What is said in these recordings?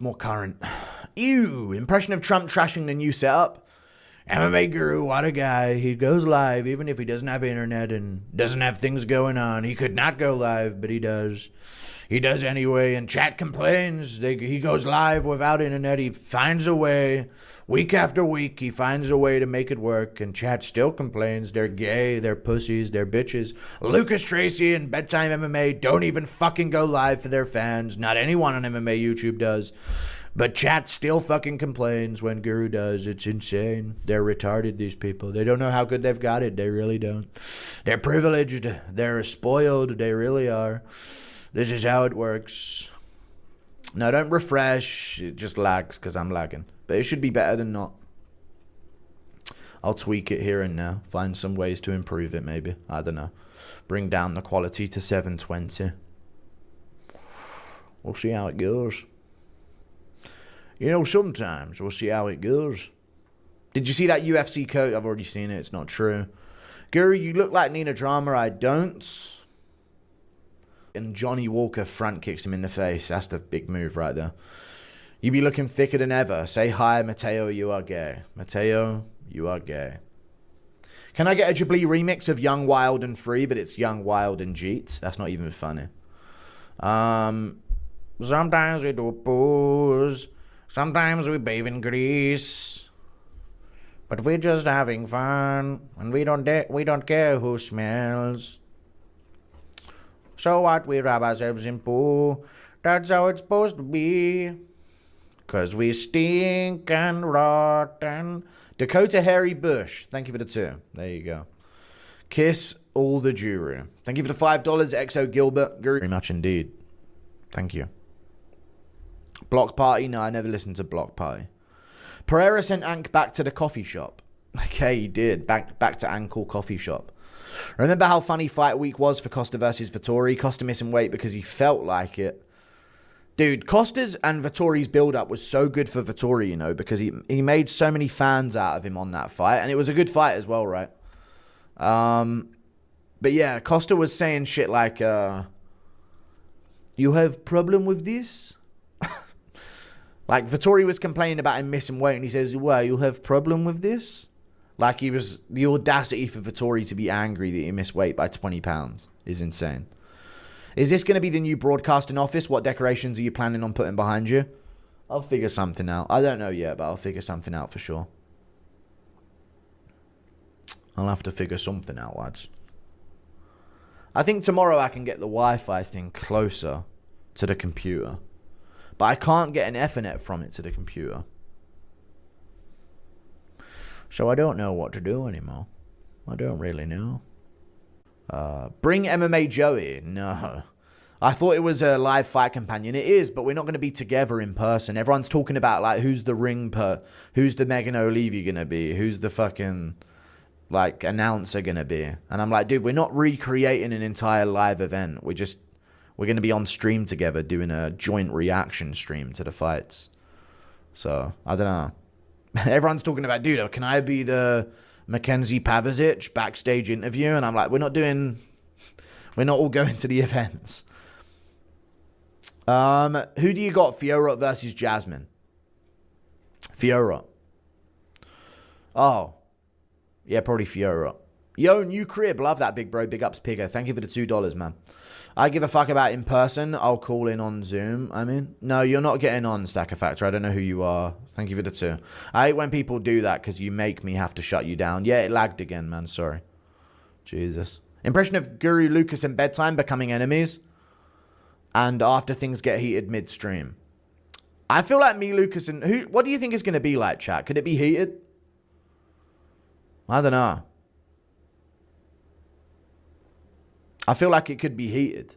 More current. Ew, impression of Trump trashing the new setup. MMA guru, what a guy. He goes live even if he doesn't have internet and doesn't have things going on. He could not go live, but he does. He does anyway, and chat complains. He goes live without internet. He finds a way. Week after week, he finds a way to make it work, and chat still complains. They're gay, they're pussies, they're bitches. Lucas Tracy and Bedtime MMA don't even fucking go live for their fans. Not anyone on MMA YouTube does. But chat still fucking complains when Guru does. It's insane. They're retarded, these people. They don't know how good they've got it. They really don't. They're privileged. They're spoiled. They really are. This is how it works. No, don't refresh. It just lags because I'm lagging. But it should be better than not. I'll tweak it here and now. Find some ways to improve it, maybe. I don't know. Bring down the quality to 720. We'll see how it goes. You know, sometimes we'll see how it goes. Did you see that UFC coat? I've already seen it. It's not true. Guru, you look like Nina Drama. I don't. And Johnny Walker front kicks him in the face. That's the big move right there. You be looking thicker than ever. Say hi, Mateo, you are gay. Mateo, you are gay. Can I get a Ghibli remix of Young, Wild, and Free, but it's Young, Wild, and Jeet? That's not even funny. Sometimes we do booze. Sometimes we bathe in grease, but we're just having fun, and we don't care who smells. So what? We wrap ourselves in poo. That's how it's supposed to be. 'Cause we stink and rotten. Dakota Harry Bush. Thank you for the 2. There you go. Kiss all the Juru. Thank you for the $5. Exo Gilbert. Very much indeed. Thank you. Block Party? No, I never listened to Block Party. Pereira sent Ank back to the coffee shop. Okay, he did. Back to Ankle coffee shop. Remember how funny fight week was for Costa versus Vettori? Costa missing weight because he felt like it. Dude, Costa's and Vettori's build-up was so good for Vettori, you know, because he made so many fans out of him on that fight. And it was a good fight as well, right? But yeah, Costa was saying shit like, you have problem with this? Like, Vettori was complaining about him missing weight, and he says, well, you have problem with this? Like, he was... The audacity for Vettori to be angry that he missed weight by 20 pounds is insane. Is this going to be the new broadcasting office? What decorations are you planning on putting behind you? I'll figure something out. I don't know yet, but I'll figure something out for sure. I'll have to figure something out, lads. I think tomorrow I can get the Wi-Fi thing closer to the computer. But I can't get an Ethernet from it to the computer. So I don't know what to do anymore. I don't really know. Bring MMA Joey. No. I thought it was a live fight companion. It is, but we're not going to be together in person. Everyone's talking about, like, who's the who's the Megan O'Leary going to be? Who's the fucking, like, announcer going to be? And I'm like, dude, we're not recreating an entire live event. We're going to be on stream together doing a joint reaction stream to the fights. So, I don't know. Everyone's talking about, dude, can I be the Mackenzie Pavicic backstage interview? And I'm like, we're not all going to the events. Who do you got? Fiora versus Jasmine. Fiora. Oh. Yeah, probably Fiora. Yo, new crib. Love that, big bro. Big ups, Pigo. Thank you for the $2, man. I give a fuck about in person. I'll call in on Zoom. I mean, no, you're not getting on, Stacker Factor. I don't know who you are. Thank you for the 2. I hate when people do that because you make me have to shut you down. Yeah, it lagged again, man. Sorry. Jesus. Impression of Guru, Lucas, and Bedtime becoming enemies. And after things get heated midstream. I feel like me, Lucas, and... What do you think it's going to be like, chat? Could it be heated? I don't know. I feel like it could be heated.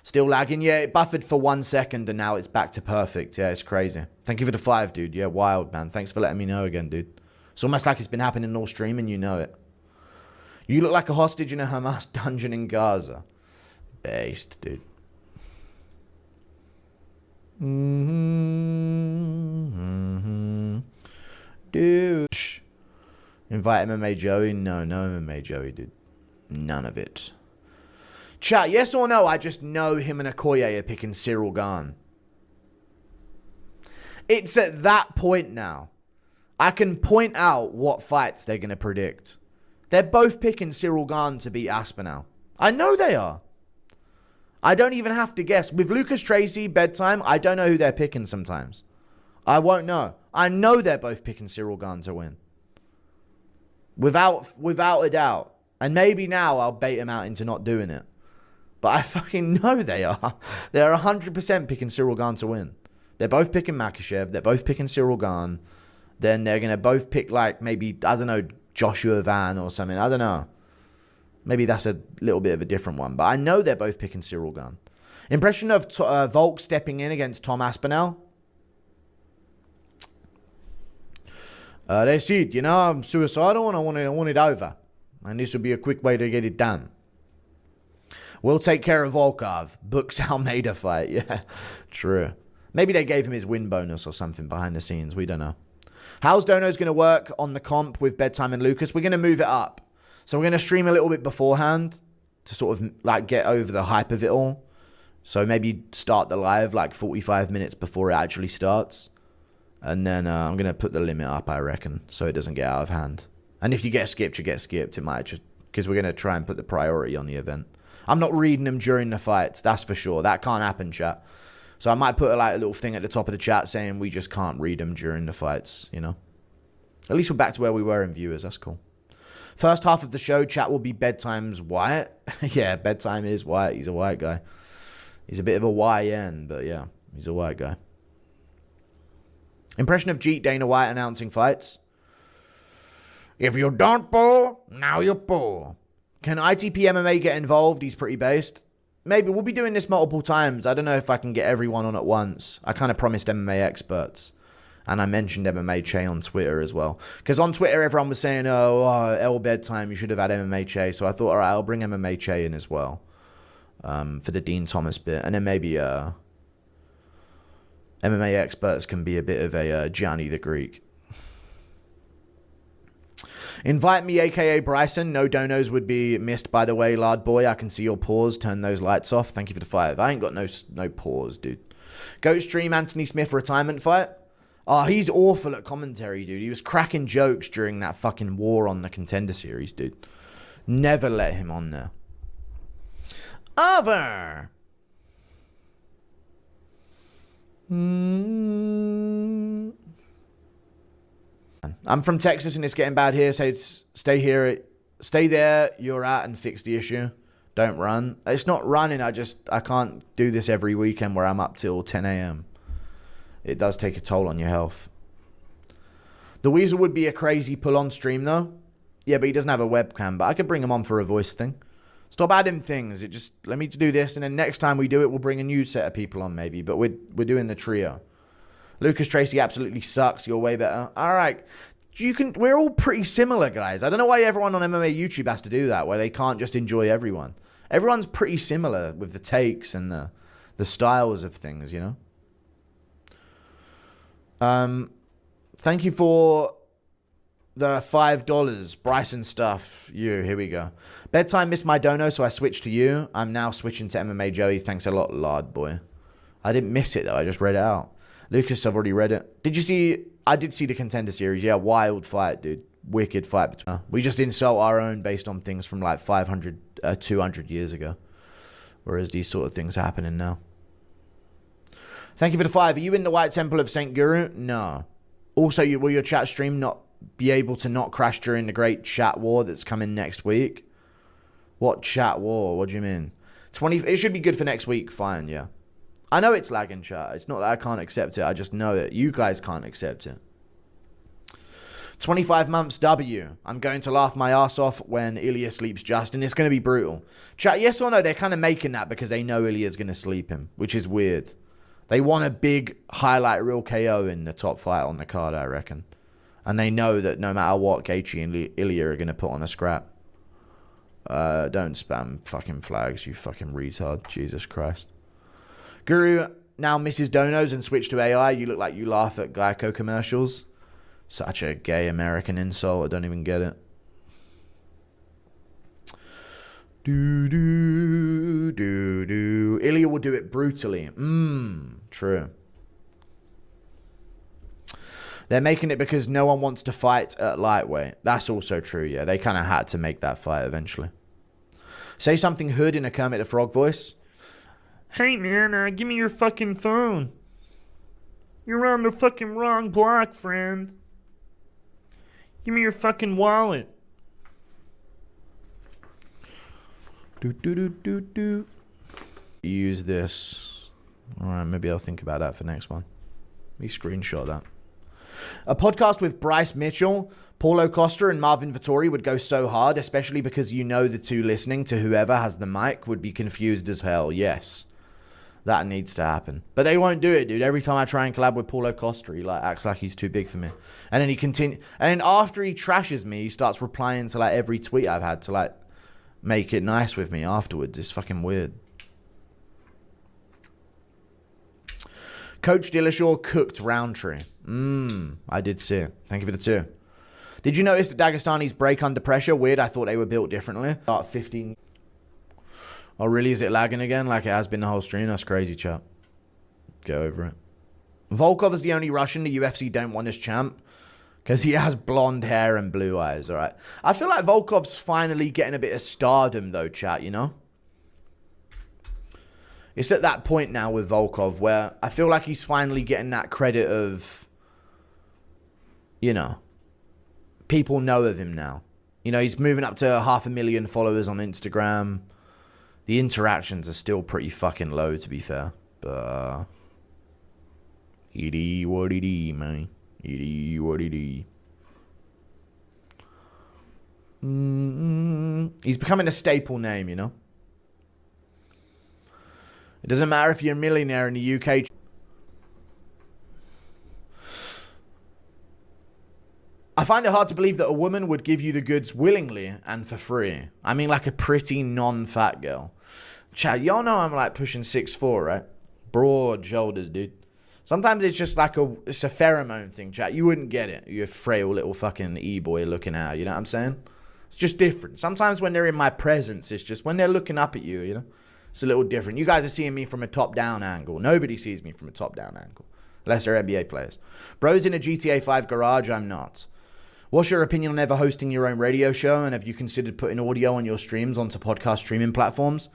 Still lagging. Yeah, it buffered for 1 second and now it's back to perfect. Yeah, it's crazy. Thank you for the 5, dude. Yeah, wild, man. Thanks for letting me know again, dude. It's almost like it's been happening all stream and you know it. You look like a hostage in a Hamas dungeon in Gaza. Based, dude. Dude. Invite MMA Joey? No MMA Joey, dude. None of it. Chat, yes or no, I just know him and Okoye are picking Cyril Gahn. It's at that point now. I can point out what fights they're going to predict. They're both picking Cyril Gane to beat Aspinall. I know they are. I don't even have to guess. With Lucas Tracy, bedtime, I don't know who they're picking sometimes. I won't know. I know they're both picking Cyril Gane to win. Without a doubt. And maybe now I'll bait him out into not doing it. But I fucking know they are. They're 100% picking Cyril Gane to win. They're both picking Makhachev. They're both picking Cyril Gane. Then they're going to both pick, like, maybe, I don't know, Joshua Van or something. I don't know. Maybe that's a little bit of a different one. But I know they're both picking Cyril Gane. Impression of Volk stepping in against Tom Aspinall. They said, you know, I'm suicidal and I want it over. And this will be a quick way to get it done. We'll take care of Volkov. Books Almeida fight. Yeah, true. Maybe they gave him his win bonus or something behind the scenes. We don't know. How's Dono's going to work on the comp with Bedtime and Lucas? We're going to move it up. So we're going to stream a little bit beforehand to sort of like get over the hype of it all. So maybe start the live like 45 minutes before it actually starts. And then I'm going to put the limit up, I reckon, so it doesn't get out of hand. And if you get skipped, you get skipped. It might just, because we're going to try and put the priority on the event. I'm not reading them during the fights, that's for sure. That can't happen, chat. So I might put a little thing at the top of the chat saying we just can't read them during the fights, you know. At least we're back to where we were in viewers, that's cool. First half of the show, chat will be Bedtime's Wyatt. Yeah, Bedtime is Wyatt. He's a white guy. He's a bit of a YN, but yeah, he's a white guy. Impression of Jeet Dana White announcing fights. If you don't pull, now you pull. Can ITP MMA get involved? He's pretty based. Maybe. We'll be doing this multiple times. I don't know if I can get everyone on at once. I kind of promised MMA experts. And I mentioned MMA Che on Twitter as well. Because on Twitter, everyone was saying, El Bedtime, you should have had MMA Che. So I thought, all right, I'll bring MMA Che in as well. For the Dean Thomas bit. And then maybe MMA experts can be a bit of a Gianni the Greek. Invite me, a.k.a. Bryson. No donos would be missed, by the way, lard boy. I can see your pause. Turn those lights off. Thank you for the 5. I ain't got no pause, dude. Go stream Anthony Smith retirement fight. Oh, he's awful at commentary, dude. He was cracking jokes during that fucking war on the Contender Series, dude. Never let him on there. Over. I'm from Texas and it's getting bad here. So stay here. Stay there you're at and fix the issue. Don't run. It's not running. I can't do this every weekend where I'm up till 10 a.m. It does take a toll on your health. The Weasel would be a crazy pull-on stream, though. Yeah, but he doesn't have a webcam. But I could bring him on for a voice thing. Stop adding things. It just, let me do this. And then next time we do it, we'll bring a new set of people on, maybe. But we're doing the trio. Lucas Tracy absolutely sucks. You're way better. All right. We're all pretty similar, guys. I don't know why everyone on MMA YouTube has to do that, where they can't just enjoy everyone. Everyone's pretty similar with the takes and the styles of things, you know? Thank you for the $5. Bryson stuff. Here we go. Bedtime missed my dono, so I switched to you. I'm now switching to MMA Joey. Thanks a lot, lard boy. I didn't miss it, though. I just read it out. Lucas, I've already read it. Did you see? I did see the Contender Series. Yeah, wild fight, dude. Wicked fight. We just insult our own based on things from like 500, 200 years ago. Whereas these sort of things are happening now. Thank you for the 5. Are you in the White Temple of St. Guru? No. Also, will your chat stream not be able to not crash during the great chat war that's coming next week? What chat war? What do you mean? It should be good for next week. Fine, yeah. I know it's lagging, chat. It's not that I can't accept it. I just know it. You guys can't accept it. 25 months W. I'm going to laugh my ass off when Ilya sleeps Justin. It's going to be brutal. Chat, yes or no? They're kind of making that because they know Ilya's going to sleep him, which is weird. They want a big highlight reel KO in the top fight on the card, I reckon. And they know that no matter what, Gaethje and Ilya are going to put on a scrap. Don't spam fucking flags, you fucking retard. Jesus Christ. Guru now misses donos and switched to AI. You look like you laugh at Geico commercials. Such a gay American insult. I don't even get it. Ilya will do it brutally. True. They're making it because no one wants to fight at lightweight. That's also true, yeah. They kind of had to make that fight eventually. Say something hood in a Kermit the Frog voice. Hey, man, give me your fucking phone. You're on the fucking wrong block, friend. Give me your fucking wallet. Use this. Alright, maybe I'll think about that for next one. Let me screenshot that. A podcast with Bryce Mitchell, Paulo Costa, and Marvin Vettori would go so hard, especially because you know the two listening to whoever has the mic would be confused as hell. Yes. That needs to happen. But they won't do it, dude. Every time I try and collab with Paulo Costa, he acts like he's too big for me. And then and then after he trashes me, he starts replying to every tweet I've had to make it nice with me afterwards. It's fucking weird. Coach Dillashaw cooked Roundtree. I did see it. Thank you for the 2. Did you notice that Dagestani's break under pressure? Weird, I thought they were built differently. Start 15. Oh, really? Is it lagging again like it has been the whole stream? That's crazy, chat. Get over it. Volkov is the only Russian the UFC don't want as champ because he has blonde hair and blue eyes, all right? I feel like Volkov's finally getting a bit of stardom, though, chat, you know? It's at that point now with Volkov where I feel like he's finally getting that credit of, you know, people know of him now. You know, he's moving up to 500,000 followers on Instagram. The interactions are still pretty fucking low, to be fair. But it is what it is, man. It is what it is. He's becoming a staple name, you know? It doesn't matter if you're a millionaire in the UK. I find it hard to believe that a woman would give you the goods willingly and for free. I mean, like a pretty non-fat girl. Chat, y'all know I'm pushing 6'4", right? Broad shoulders, dude. Sometimes it's just it's a pheromone thing, chat. You wouldn't get it. You're a frail little fucking e-boy looking at her, you know what I'm saying? It's just different. Sometimes when they're in my presence, it's just when they're looking up at you, you know? It's a little different. You guys are seeing me from a top-down angle. Nobody sees me from a top-down angle. Unless they're NBA players. Bro's in a GTA 5 garage, I'm not. What's your opinion on ever hosting your own radio show? And have you considered putting audio on your streams onto podcast streaming platforms?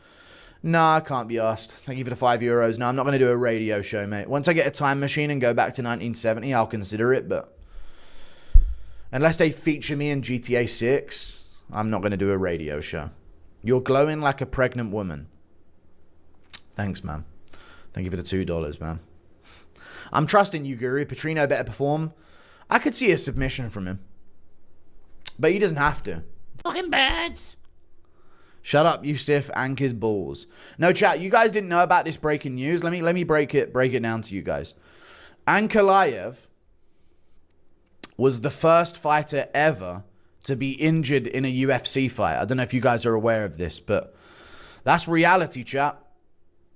Nah, I can't be asked. Thank you for the €5. No, I'm not going to do a radio show, mate. Once I get a time machine and go back to 1970, I'll consider it. But unless they feature me in GTA 6, I'm not going to do a radio show. You're glowing like a pregnant woman. Thanks, man. Thank you for the $2, man. I'm trusting you, Guru. Petrino better perform. I could see a submission from him. But he doesn't have to. Fucking bad. Shut up, Yusuf. Ank balls. No, chat. You guys didn't know about this breaking news. Let me break it down to you guys. Ankalaev was the first fighter ever to be injured in a UFC fight. I don't know if you guys are aware of this, but that's reality, chat.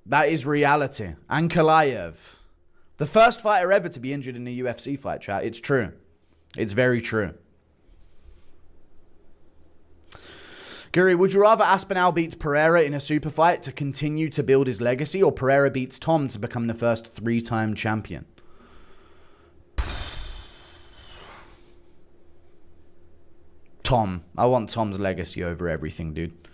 That is reality. Ankalaev. The first fighter ever to be injured in a UFC fight, chat. It's true. It's very true. Guri, would you rather Aspinall beats Pereira in a super fight to continue to build his legacy, or Pereira beats Tom to become the first 3-time champion? Tom. I want Tom's legacy over everything, dude.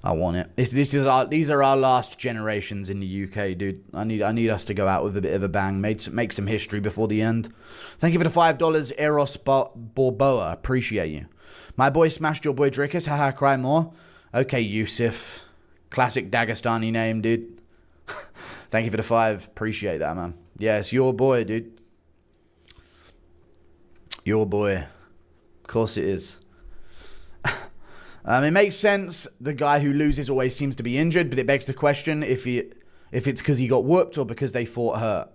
I want it. These are our last generations in the UK, dude. I need us to go out with a bit of a bang. Make some history before the end. Thank you for the $5, Eros Borboa. Appreciate you. My boy smashed your boy Drickus. Haha, cry more. Okay, Yusuf. Classic Dagestani name, dude. Thank you for the 5. Appreciate that, man. Yeah, it's your boy, dude. Your boy. Of course it is. It makes sense. The guy who loses always seems to be injured, but it begs the question if it's because he got whooped or because they fought hurt.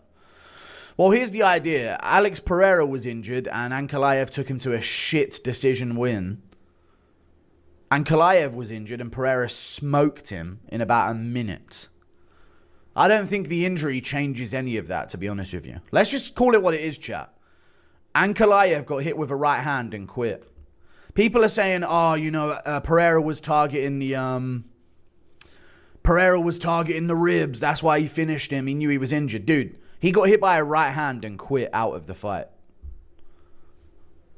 Well, here's the idea. Alex Pereira was injured and Ankalaev took him to a shit decision win. Ankalaev was injured and Pereira smoked him in about a minute. I don't think the injury changes any of that, to be honest with you. Let's just call it what it is, chat. Ankalaev got hit with a right hand and quit. People are saying, oh, you know, Pereira was targeting the ribs. That's why he finished him. He knew he was injured. Dude, he got hit by a right hand and quit out of the fight.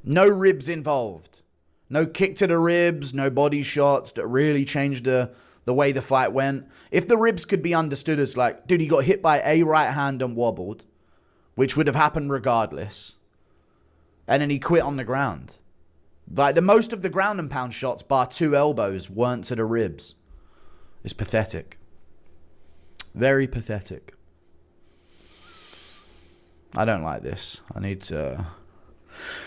No ribs involved. No kick to the ribs, no body shots that really changed the way the fight went. If the ribs could be understood as like, dude, he got hit by a right hand and wobbled, which would have happened regardless, and then he quit on the ground. Like, the most of the ground and pound shots, bar 2 elbows, weren't to the ribs. It's pathetic. Very pathetic. I don't like this. I need to...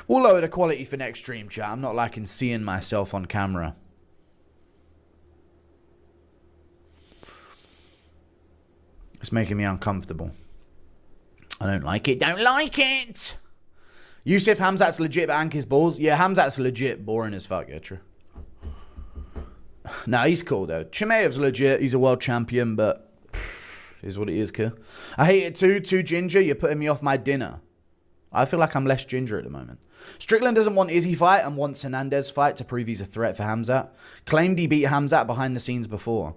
We'll lower the quality for next stream, chat. I'm not liking seeing myself on camera. It's making me uncomfortable. I don't like it. Don't like it! Yusuf, Hamzat's legit, but Ank his balls. Yeah, Hamzat's legit. Boring as fuck, yeah, true. Nah, he's cool, though. Chimaev's legit. He's a world champion, but... is what it is, kid. I hate it, too. Too ginger. You're putting me off my dinner. I feel like I'm less ginger at the moment. Strickland doesn't want Izzy fight and wants Hernandez fight to prove he's a threat for Hamzat. Claimed he beat Hamzat behind the scenes before.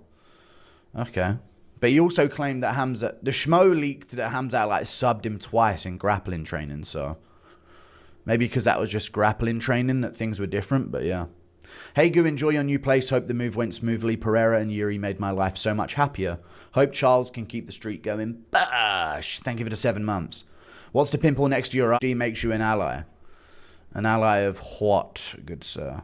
Okay. But he also claimed that Hamzat... The Schmo leaked that Hamzat, like, subbed him twice in grappling training, so... Maybe because that was just grappling training that things were different, but yeah. Hey, Goo, enjoy your new place. Hope the move went smoothly. Pereira and Yuri made my life so much happier. Hope Charles can keep the streak going. Bash! Thank you for the 7 months. What's the pimple next to your eye? Makes you an ally. An ally of what, good sir?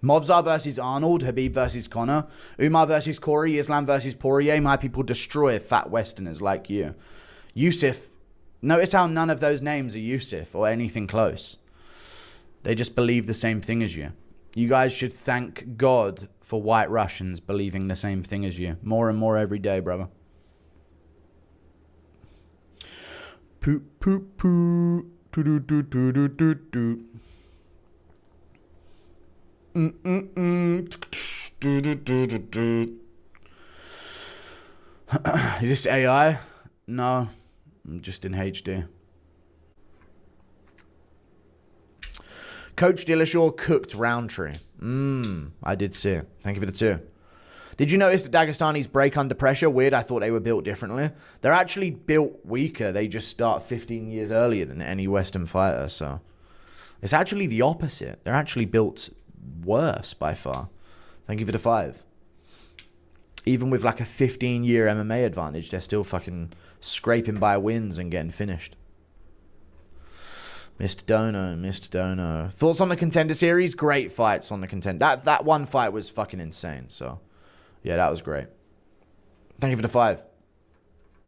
Movzar versus Arnold. Habib versus Connor. Umar versus Corey. Islam versus Poirier. My people destroy fat Westerners like you. Yusuf. Notice how none of those names are Yusuf or anything close. They just believe the same thing as you. You guys should thank God for white Russians believing the same thing as you. More and more every day, brother. Poop, poop, poop. Do, do, do, do, do, do, do. Do, do, do, do, do. Is this AI? No. I'm just in HD. Coach Dillashaw cooked Roundtree. I did see. Thank you for the 2. Did you notice that Dagestani's break under pressure? Weird, I thought they were built differently. They're actually built weaker. They just start 15 years earlier than any Western fighter, so... It's actually the opposite. They're actually built worse by far. Thank you for the 5. Even with like a 15-year MMA advantage, they're still fucking scraping by wins and getting finished. Mr. Dono. Thoughts on the Contender Series? Great fights on the Contender. That one fight was fucking insane, so... Yeah, that was great. Thank you for the 5.